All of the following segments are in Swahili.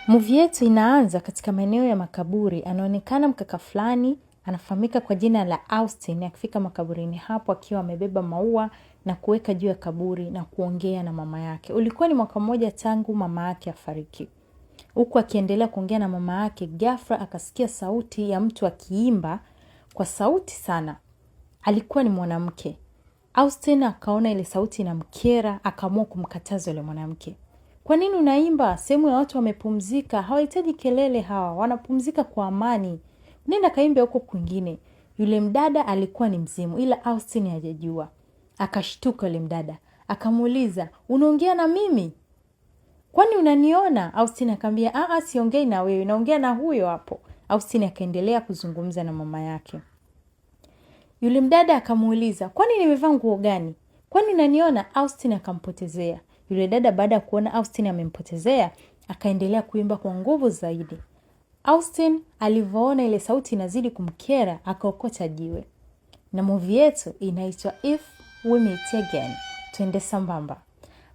Movie yetu inaanza katika maeneo ya makaburi. Anaonekana mkaka fulani, anafahamika kwa jina la Austin, akifika makaburini hapo akiwa amebeba maua na kuweka juu ya kaburi na kuongea na mama yake. Ulikuwa ni mwaka mmoja tangu mama yake afariki. Huku akiendelea kuongea na mama yake, ghafla akasikia sauti ya mtu akiimba kwa sauti sana. Alikuwa ni mwanamke. Austin akaona ile sauti inamkera, akaamua kumkataza yule mwanamke. Kwa nini unaimba? Sehemu ya watu wamepumzika, hawahitaji kelele hawa, wanapumzika kwa amani. Nenda kaimbe huko kwingine. Yule mdada alikuwa ni mzimu, ila Austin hajajua. Akashtuka yule mdada, akamuuliza, "Unaongea na mimi? Kwani unaniona?" Austin akamwambia, siongei na wewe, naongea na huyo hapo." Austin akaendelea kuzungumza na mama yake. Yule mdada akamuuliza, "Kwani nimevaa nguo gani? Kwani unaniona?" Austin akampotezea. Yule dada baada ya kuona Austin amempotezea, akaendelea kuimba kwa nguvu zaidi. Austin alivyoona ile sauti inazidi kumkera, akaokota jiwe. Na movie yetu inaitwa If We Meet Again. Twende sambamba.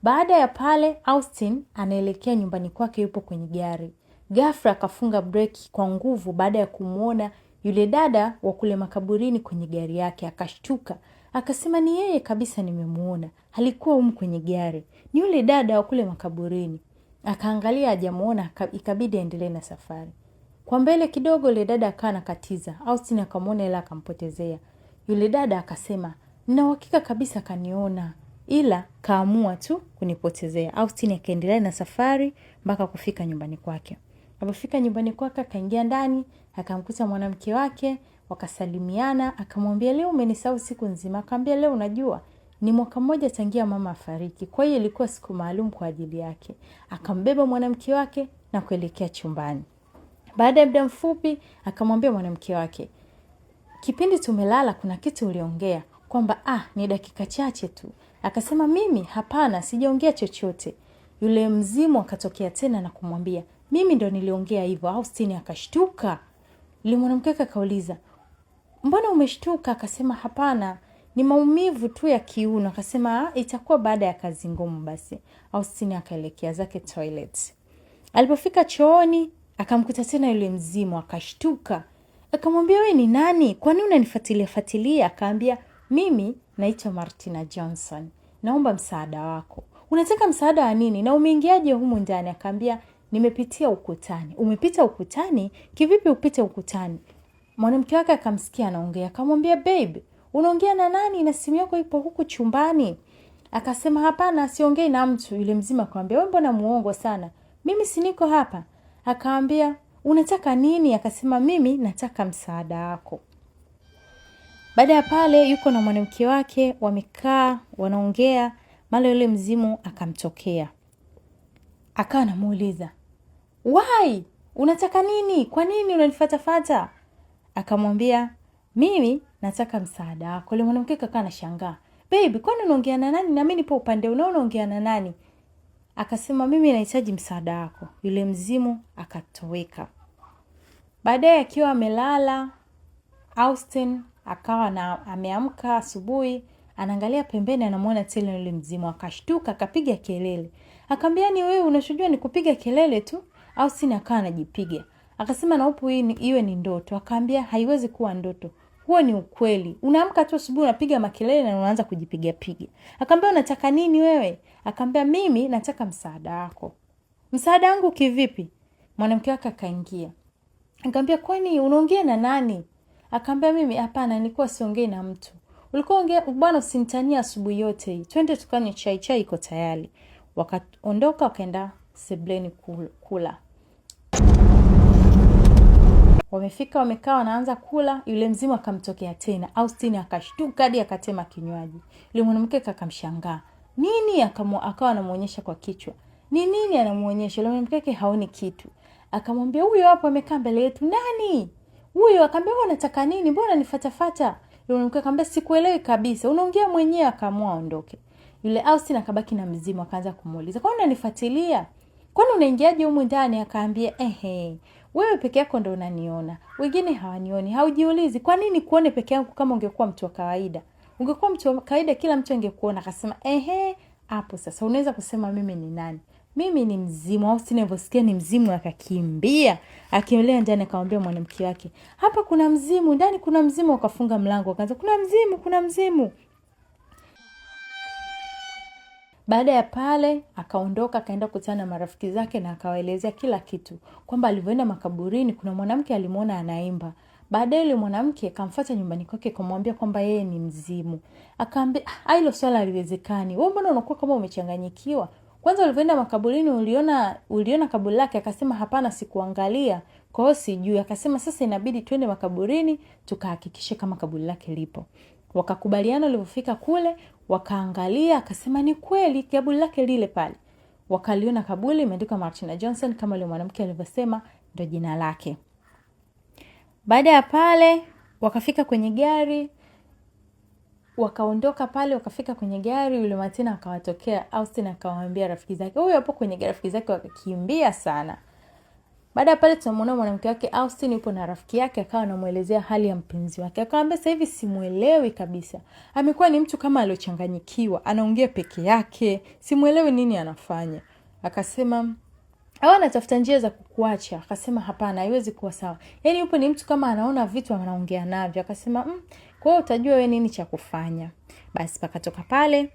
Baada ya pale, Austin anaelekea nyumbani kwake, yupo kwenye gari. Ghafla akafunga breki kwa nguvu baada ya kumuona yule dada wa kule makaburini kwenye gari yake. Akashtuka, akasema ni yeye kabisa, nimemuona. Alikuwa kwenye gari. Ni yule dada wa kule makaburini. Akaangalia hajamuona, ikabidi aendelee na safari. Kwa mbele kidogo yule dada akawa anakatiza. Austin akamuona ila akampotezea. Yule dada akasema, "Nina uhakika kabisa kaniona, ila kaamua tu kunipotezea." Austin akaendelea na safari mpaka kufika nyumbani kwake. Alipofika nyumbani kwake, akaingia ndani, akamkuta mwanamke wake, wakasalimiana, akamwambia, "Leo umenisahau siku nzima." Akamwambia, "Leo unajua ni mwaka mmoja tangia mama afariki, kwa hiyo ilikuwa siku maalum kwa ajili yake." Akambeba mwanamke wake na kuelekea chumbani. Baada ya muda mfupi, akamwambia mwanamke wake, "Kipindi tumelala kuna kitu uliongea kwamba ni dakika chache tu." Akasema, "Mimi hapana, sijaongea chochote." Yule mzimu akatokea tena na kumwambia, "Mimi ndo niliongea hivyo." Austin akashtuka. Yule mwanamke akauliza, "Mbona umeshtuka?" Akasema, "Hapana, ni maumivu tu ya kiuno." Akasema, "Itakuwa baada ya kazi ngumu basi." Austin akaelekea zake toilet. Alipofika chooni, akamkuta tena yule mzimu, akashtuka. Akamwambia, "Wewe ni nani? Kwa nini unanifuatilia?" Akaambia, "Mimi naitwa Martina Johnson. Naomba msaada wako." "Unataka msaada wa nini? Na umeingiaje humu ndani?" Akaambia, "Nimepitia ukutani." "Umepita ukutani? Kivipi upite ukutani?" Mwanamke wake akamsikia anaongea. Akamwambia, "Babe, unaongea na nani? Na simu yako ipo huku chumbani." Akasema, "Hapana, siongei na mtu." Yule mzima akamwambia, "Wewe mbona muongo sana? Mimi si niko hapa." Akaambia, "Unataka nini?" Akasema, "Mimi nataka msaada wako." Baada ya pale yuko na mwanamke wake, wamekaa wanaongea, mara yule mzimu akamtokea. Akawa anamuuliza, "Why? Unataka nini? Kwa nini unanifuatafuata?" Akamwambia, "Mimi nataka msaada wako." Yule mwanamke akawa anashangaa, "Baby, kwani unaongea na nani? Na mimi nipo upande unaongea na nani?" Akasema, "Mimi nahitaji msaada wako." Yule mzimu akatoweka. Baadaye akiwa amelala, Austin akawa ameamka asubuhi, anaangalia pembeni, anamuona tena yule mzimu. Akashtuka, akapiga kelele. Akamwambia, "Ni wewe unashujua ni kupiga kelele tu?" Austin akawa anajipiga. Akasema, "Na upo iwe ni ndoto." Akamwambia, "Haiwezi kuwa ndoto. Huo ni ukweli. Unaamka tu asubuhi unapiga makelele na unaanza kujipiga piga." Akamwambia, "Unataka nini wewe?" Akamwambia, "Mimi nataka msaada wako." "Msaada wangu kivipi?" Mwanamke wake akaingia. Akamwambia, "Kwani unaongea na nani?" Akamwambia, "Mimi hapana, nilikuwa siongei na mtu." "Ulikuwa ongea bwana, usinitania asubuhi yote hii. Twende tukanywe chai iko tayari." Wakaondoka wakaenda sebleni kula. Wamefika wamekaa wanaanza kula, yule mzimu akamtokea tena. Austin akashtuka hadi akatema kinywaji. Yule mwanamke akamshangaa. "Nini?" Akawa anamuonyesha kwa kichwa. "Ni nini?" anamuonyesha. Yule mwanamke haoni kitu. Akamwambia, "Huyo hapo amekaa mbele yetu." "Nani?" "Huyo." Akamwambia, "Unataka nini? Mbona unanifuatafuata?" Yule mwanamke akamwambia, "Sikuelewi kabisa. Unaongea mwenyewe." Akaamua aondoke. Yule Austin akabaki na mzimu, akaanza kumuuliza, "Kwani unanifuatilia? Kwani unaingiaje humu ndani?" Akaambia, "Wewe peke yako ndo unaniona. Wengine hawanioni. Haujiulizi kwa nini kuone peke yangu kama ungekuwa mtu wa kawaida? Ungekuwa mtu wa kawaida kila mtu angekuona." Akasema, hapo sasa unaweza kusema mimi ni nani?" mimi ni mzimu. Austin alivyosikia ni mzimu akakimbia, akielea ndani akamwambia mwanamke wake, hapa kuna mzimu, ndani kuna mzimu. Wakafunga mlango, akaanza kuna mzimu. Baada ya pale akaondoka, akaenda kukutana na marafiki zake na akawaelezea kila kitu, kwamba alivyoenda makaburini kuna mwanamke alimuona anaimba. Baadaye yule mwanamke akamfuata nyumbani kwake kumwambia kwamba yeye ni mzimu. Akaambia, hilo swala haliwezekani. Wewe mbona unakuwa kama umechanganyikiwa? Kwanza ulivyoenda makaburini uliona kaburi lake? Akasema hapana, sikuangalia. Kwa hiyo sijui. Akasema sasa inabidi twende makaburini tukahakikishe kama kaburi lake lipo. Wakakubaliana, walipofika kule wakaangalia, akasema ni kweli kaburi lake lile pale. Wakaliona kaburi imeandikwa Martina Johnson kama yule mwanamke alivyosema ndio jina lake. Baada ya pale wakafika kwenye gari, wakaondoka pale, wakafika kwenye gari. Yule Martina akawatokea Austin, akawaambia rafiki zake, huyo hapo kwenye gari. Rafiki zake wakakimbia sana. Baada ya pale tunamuona mwanamke wake Austin yupo na rafiki yake, akawa anamuelezea hali ya mpenzi wake. Akamwambia sasa hivi simuelewi kabisa. Amekuwa ni mtu kama aliochanganyikiwa, anaongea peke yake, simuelewi nini anafanya. Akasema anatafuta njia za kukuacha. Akasema hapana, haiwezi kuwa sawa. Yaani yupo ni mtu kama anaona vitu anaongea navyo. Akasema kwa hiyo utajua wewe nini cha kufanya. Basi pakatoka pale.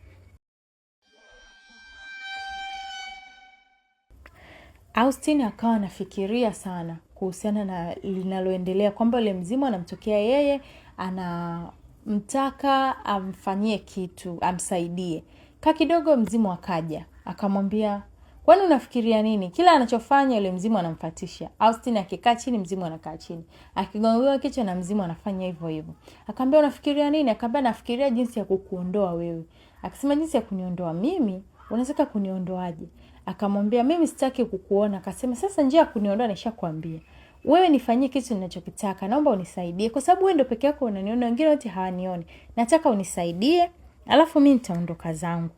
Austin akawa anafikiria sana kuhusiana na linaloendelea, kwamba yule mzimu anamtokea yeye, anamtaka amfanyie kitu, amsaidie. Kidogo mzimu akaja, akamwambia, kwani unafikiria nini? Kila anachofanya yule mzimu anamfuatisha. Austin akikaa chini, mzimu anakaa chini. Akigongewa kichwa na mzimu anafanya hivyo hivyo. Akamwambia unafikiria nini? Akamwambia nafikiria jinsi ya kukuondoa wewe. Akasema jinsi ya kuniondoa mimi? Unataka kuniondoaje? Akamwambia mimi sitaki kukuona. Akasema sasa njia ya kuniondoa nishakwambia. Wewe nifanyie kitu ninachokitaka. Naomba unisaidie kwa sababu wewe ndio peke yako unaniona, wengine wote hawanioni. Nataka unisaidie, alafu mimi nitaondoka zangu.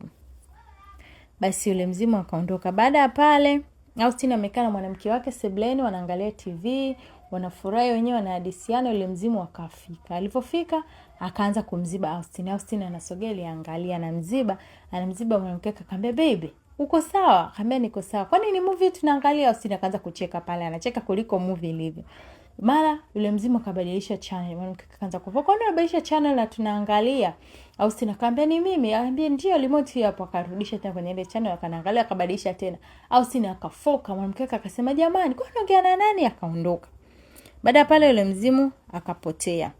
Basi yule mzimu akaondoka. Baada ya pale Austin amekaa na mwanamke wake sebuleni, wanaangalia TV, wanafurahi wenyewe, wanahadisiana. Yule mzimu akafika. Alipofika akaanza kumziba Austin. Austin anasogea, angalia, anamziba mwanamke wake. Akamwambia baby, uko sawa? Akamwambia niko sawa. Kwani ni movie tunaangalia? Austin akaanza kucheka pale, anacheka kuliko movie ilivyo. Mara yule mzimu akabadilisha channel. Mwanamke akaanza kufa, kwani unabadilisha channel na tunaangalia? Austin akamwambia ni mimi. Akamwambia ndio, remote hapo. Akarudisha tena kwenye ile channel, akaangalia, akabadilisha tena. Austin akafoka. Mwanamke akasema jamani, kwa nini unaongea na nani? Akaondoka. Baada pale yule mzimu akapotea.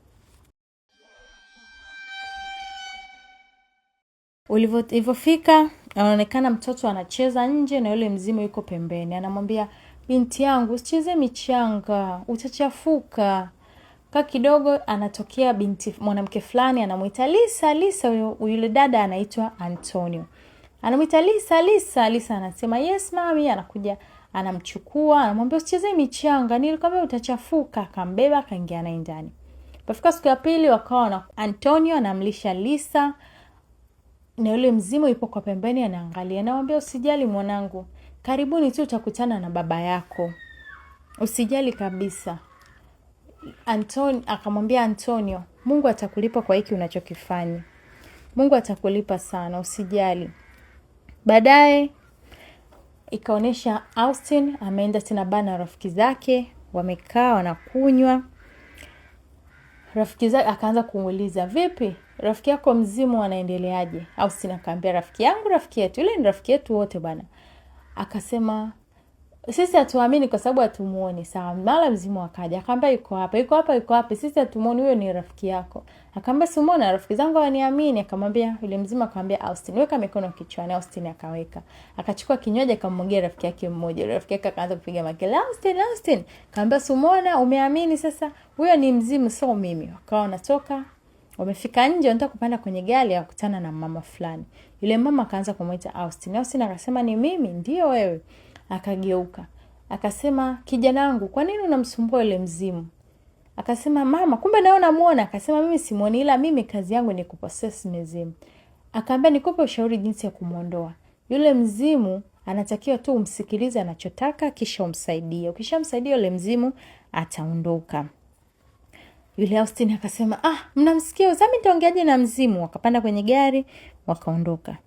Ulipofika anaonekana mtoto anacheza nje na yule mzimu yuko pembeni. Anamwambia binti yangu usicheze michanga, utachafuka. Kidogo anatokea binti mwanamke fulani anamuita Lisa. Yule dada anaitwa Antonio. Anamuita Lisa anasema yes mami. Anakuja anamchukua, anamwambia usicheze michanga, nilikwambia utachafuka. Akambeba akaingia naye ndani. Pafika siku ya pili wakawa na Antonio anamlisha Lisa na yule mzimu yupo kwa pembeni anaangalia. Anamwambia usijali mwanangu, karibuni tu utakutana na baba yako, usijali kabisa. Akamwambia Antonio, Mungu atakulipa kwa hiki unachokifanya. Mungu atakulipa sana, usijali. Baadaye ikaonesha Austin ameenda tena bana rafiki zake, wamekaa wanakunywa. Rafiki zake akaanza kumuuliza, vipi rafiki yako mzimu anaendeleaje? Austin akamwambia rafiki yetu, yule ni rafiki yetu wote bana. Akasema sisi hatuamini kwa sababu hatumuoni. Sawa, mara mzimu akaja. Akamwambia yuko hapa. Sisi hatumuoni, huyo ni rafiki yako. Akamwambia si umeona rafiki zangu waniamini. Akamwambia yule mzimu akamwambia Austin, weka mikono kichwani. Austin akaweka. Akachukua kinywaji akamwagia rafiki yake mmoja. Rafiki yake akaanza kupiga makelele, Austin. Akamwambia si umeona, umeamini sasa? Huyo ni mzimu, sio mimi. Wakawa wanatoka. Wamefika nje, wanataka kupanda kwenye gari, wakutana na mama fulani. Yule mama akaanza kumuita Austin. Austin akasema ni mimi. Ndio wewe. Akageuka. Akasema kijana wangu, kwa nini unamsumbua yule mzimu? Akasema mama, kumbe naona namuona. Akasema mimi simuoni, ila mimi kazi yangu ni kupossess mizimu. Akaambia nikupe ushauri jinsi ya kumuondoa. Yule mzimu anatakiwa tu umsikilize anachotaka kisha umsaidie. Ukishamsaidia yule mzimu ataondoka. Yule Austin akasema mnamsikia? Sasa mimi nitaongeaje na mzimu? Wakapanda kwenye gari wakaondoka.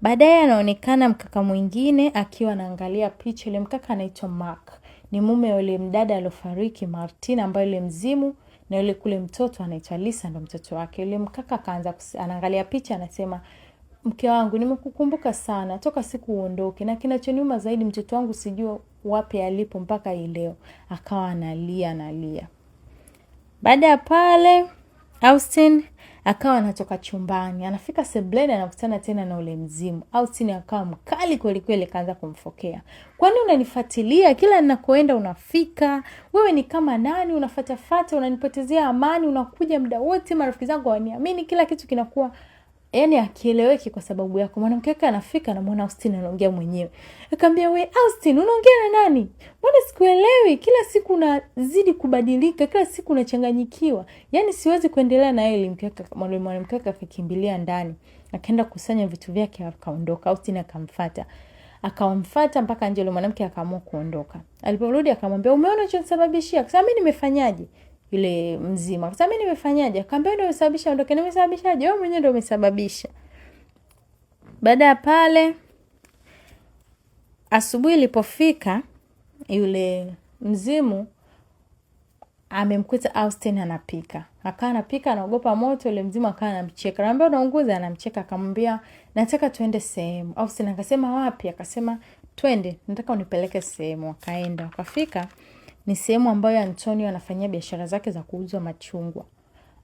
Baadaye anaonekana mkaka mwingine akiwa anaangalia picha. Yule mkaka anaitwa Mark. Ni mume yule mdada aliyofariki Martina, ambaye yule mzimu, na yule kule mtoto anaitwa Lisa ndo mtoto wake. Yule mkaka akaanza anaangalia picha, anasema, mke wangu, nimekukumbuka sana toka siku uondoke, na kinachoniuma zaidi mtoto wangu sijui wapi alipo mpaka leo. Akawa analia. Baada ya pale Austin akawa anatoka chumbani, anafika sebuleni, anakutana tena na ule mzimu. Austin akawa mkali kweli kweli, kaanza kumfokea. Kwani unanifuatilia kila ninakoenda unafika? Wewe ni kama nani? Unafatafata, unanipotezea amani, unakuja muda wote, marafiki zangu hawaniamini, kila kitu kinakuwa yani akieleweki kwa sababu yako. Mwanamke wake anafika na muona Austin anaongea mwenyewe. Akamwambia, "We Austin, unaongea na nani? Mbona sikuelewi? Kila siku unazidi kubadilika, kila siku unachanganyikiwa. Yaani siwezi kuendelea na yeye." Mwanamke wake akakimbilia ndani, akaenda kusanya vitu vyake, akaondoka. Austin akamfuata. Akamfuata mpaka nje. Yule mwanamke akaamua kuondoka. Aliporudi akamwambia, "Umeona kilichosababishia?" Akasema, "Mimi nimefanyaje?" Yule mzima akasema, "Mimi nimefanyaje?" Akamwambia, "Ndio umesababisha ondoke." "Nimesababishaje? Wewe mwenyewe ndio umesababisha." Baada ya pale asubuhi ilipofika, yule mzimu amemkuta Austin anapika. Akawa anapika, anaogopa moto. Yule mzimu akawa anamcheka. Anamwambia, "Unaunguza?" Anamcheka. Akamwambia, "Nataka tuende sehemu." Austin akasema, "Wapi?" Akasema, "Twende, nataka unipeleke sehemu." Akaenda. Wakafika ni sehemu ambayo Antonio anafanyia biashara zake za kuuza machungwa.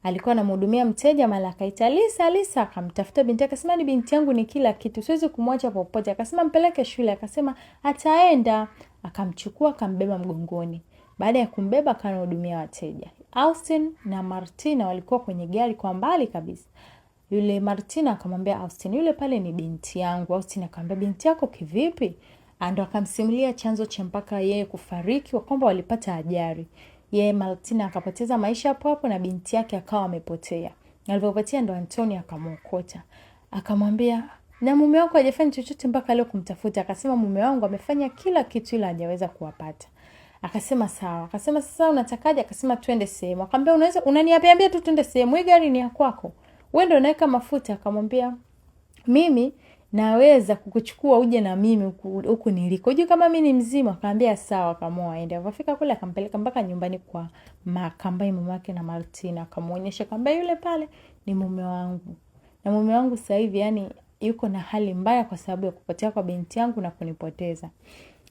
Alikuwa anamhudumia mteja, mara akaita Lisa. Akamtafuta binti, akasema, "Ni binti yangu, ni kila kitu, siwezi kumwacha popote." Akasema, "Mpeleke shule." Akasema, "Ataenda." Akamchukua, akambeba mgongoni. Baada ya kumbeba akanahudumia wateja. Austin na Martina walikuwa kwenye gari kwa mbali kabisa. Yule Martina akamwambia Austin, "Yule pale ni binti yangu." Austin akamwambia, "Binti yako kivipi?" Ando akamsimulia chanzo cha mpaka yeye kufariki, kwamba walipata ajali. Yeye Martina akapoteza maisha hapo na binti yake akawa amepotea. Alipopotea ndo Antonio akamwokota. Akamwambia, "Na mume wako hajafanya chochote mpaka leo kumtafuta?" Akasema, "Mume wangu amefanya kila kitu ila hajaweza kuwapata." Akasema, "Sawa." Akasema, "Sasa unatakaje?" Akasema, "Twende sehemu." Akamwambia, "Unaniambia tu twende sehemu, hii gari ni ya kwako. Wewe ndio unaweka mafuta." Akamwambia, "Mimi naweza kukuchukua uje na mimi huku niliko. Unajua kama mimi ni mzima." Akamwambia, "Sawa." Akaamua aende. Akafika kule akampeleka mpaka nyumbani kwa Makambai, mume wake na Martina. Akamuonyesha, akamwambia, "Yule pale ni mume wangu. Na mume wangu sasa hivi yani yuko na hali mbaya kwa sababu ya kupotea kwa binti yangu na kunipoteza."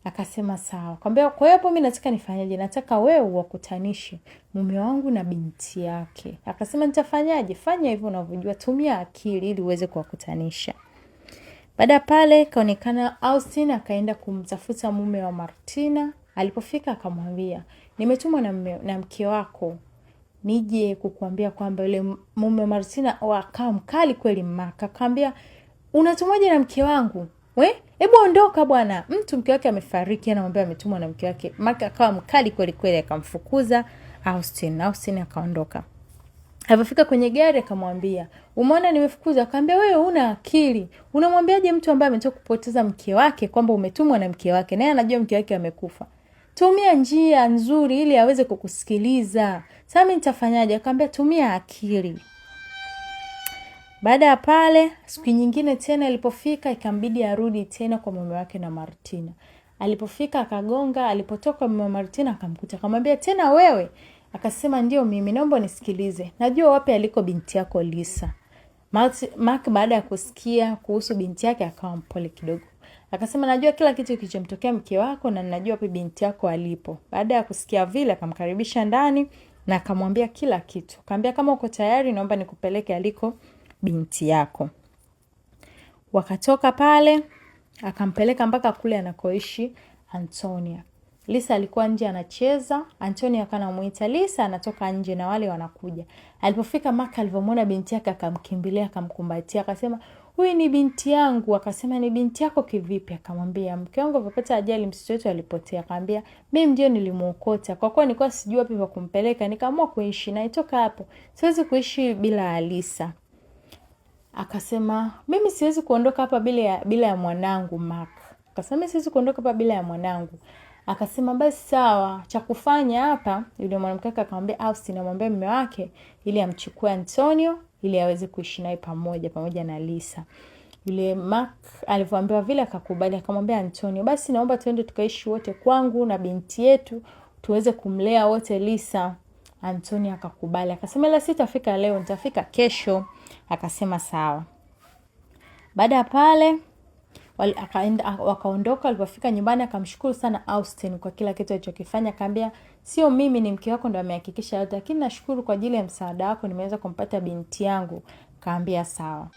Akasema, "Sawa." Akamwambia, "Kwa hiyo hapo mimi nataka nifanyaje? Nataka wewe uwakutanishe mume wangu na binti yake." Akasema, "Nitafanyaje?" "Fanya hivyo unavyojua, tumia akili ili uweze kuwakutanisha." Baada pale kaonekana Austin akaenda kumtafuta mume wa Martina. Alipofika akamwambia, "Nimetumwa na mke wako nije kukuambia kwamba yule mume wa Martina akawa mkali kweli." Mark akamwambia, "Unatumwaje na mke wangu? Hebu ondoka bwana. Mtu mke wake amefariki anamwambia ametumwa na mke wake." Mark akawa mkali kweli kweli, akamfukuza Austin. Austin akaondoka. Alipofika kwenye gari akamwambia, "Umeona nimefukuza?" Akamwambia, "Wewe una akili. Unamwambiaje mtu ambaye ametoka kupoteza mke wake kwamba umetumwa na mke wake? Naye anajua mke wake amekufa. Tumia njia nzuri ili aweze kukusikiliza. Sasa mimi nitafanyaje?" Akamwambia, "Tumia akili." Baada ya pale siku nyingine tena ilipofika ikambidi arudi tena kwa mume wake na Martina. Alipofika akagonga, alipotoka mume wa Martina akamkuta. Akamwambia, "Tena wewe?" Akasema, "Ndio mimi, naomba nisikilize. Najua wapi aliko binti yako Lisa." Mark baada ya kusikia kuhusu binti yake akawa mpole kidogo. Akasema, "Najua kila kitu kilichomtokea mke wako na ninajua wapi binti yako alipo." Baada ya kusikia vile akamkaribisha ndani na akamwambia kila kitu. Akamwambia, "Kama uko tayari naomba nikupeleke aliko binti yako." Wakatoka pale akampeleka mpaka kule anakoishi Antonia. Lisa alikuwa nje anacheza. Antonia akanamuita Lisa, anatoka nje na wale wanakuja. Alipofika Mark alivyomuona binti yake akamkimbilia akamkumbatia. Akasema, "Huyu ni binti yangu." Akasema, "Ni binti yako kivipi?" Akamwambia, "Mke wangu alipopata ajali, mtoto wetu alipotea." Akamwambia, "Mimi ndio nilimuokota. Kwa kuwa nilikuwa sijui wapi pa kumpeleka, nikaamua kuishi na itoka hapo. Siwezi kuishi bila Lisa." Akasema, "Mimi siwezi kuondoka hapa bila ya mwanangu Mark." Akasema, "Mimi siwezi kuondoka hapa bila ya mwanangu." Akasema, "Basi sawa, cha kufanya hapa." Yule mwanamke akamwambia Austin amwambie mume wake ili amchukue Antonio ili aweze kuishi naye pamoja na Lisa. Yule Mark alivyoambiwa vile akakubali, akamwambia Antonio, basi naomba tuende tukaishi wote kwangu na binti yetu tuweze kumlea wote Lisa. Antonio akakubali, akasema la sitafika leo, nitafika kesho. Akasema sawa. Baada ya pale wakaondoka. Walipofika nyumbani akamshukuru sana Austin kwa kila kitu alichokifanya. Akamwambia sio mimi, ni mke wako ndo amehakikisha yote, lakini nashukuru kwa ajili ya msaada wako nimeweza kumpata binti yangu. Kaambia sawa.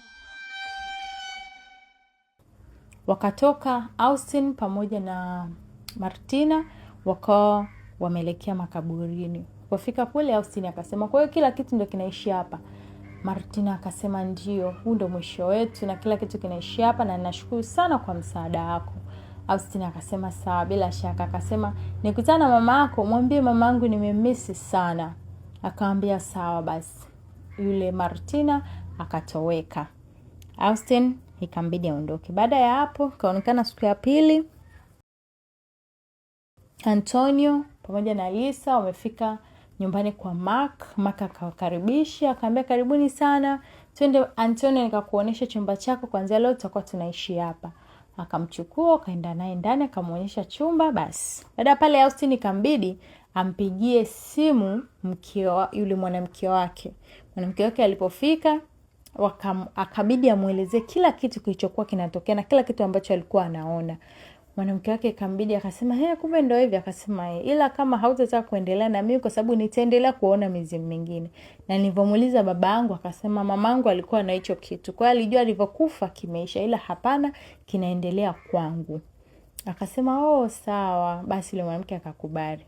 Wakatoka Austin pamoja na Martina wakawa wameelekea makaburini. Walipofika kule Austin akasema kwa hiyo kila kitu ndio kinaishi hapa. Martina akasema ndio, huu ndio mwisho wetu na kila kitu kinaishi hapa na ninashukuru sana kwa msaada wako. Austin akasema sawa bila shaka. Akasema nikutana na mama yako, mwambie mamangu nimemisi sana. Akaambia sawa basi. Yule Martina akatoweka. Austin ikambidi aondoke. Baada ya hapo kaonekana siku ya pili Antonio pamoja na Lisa wamefika nyumbani kwa Mark. Mark akawakaribisha, akamwambia karibuni sana. Twende Antonio nikakuonesha chumba chako, kwanza leo tutakuwa tunaishi hapa. Akamchukua, kaenda naye ndani, akamuonyesha chumba basi. Baada pale Austin ikambidi ampigie simu yule mwanamke wake. Mwanamke wake alipofika akabidi amuelezee kila kitu kilichokuwa kinatokea na kila kitu ambacho alikuwa anaona. Mwanamke wake ikambidi akasema kumbe ndio hivi. Akasema ila kama hautataka kuendelea na mimi kwa sababu nitaendelea kuona mizimu mingine. Na nilipomuuliza babangu akasema mamangu alikuwa na hicho kitu, kwa hiyo alijua alivyokufa kimeisha, ila hapana kinaendelea kwangu. Akasema sawa. Basi yule mwanamke akakubali.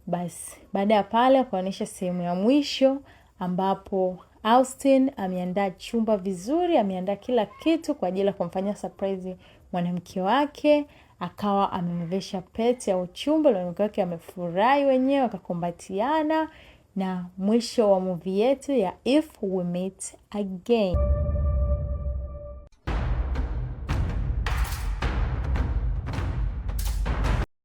Basi baada ya pale akaonyesha sehemu ya mwisho ambapo Austin ameandaa chumba vizuri, ameandaa kila kitu kwa ajili ya kumfanyia surprise mwanamke wake. Akawa amemvesha pete ya uchumba, mwanamke wake amefurahi, wenyewe wakakumbatiana. Na mwisho wa movie yetu ya If We Meet Again.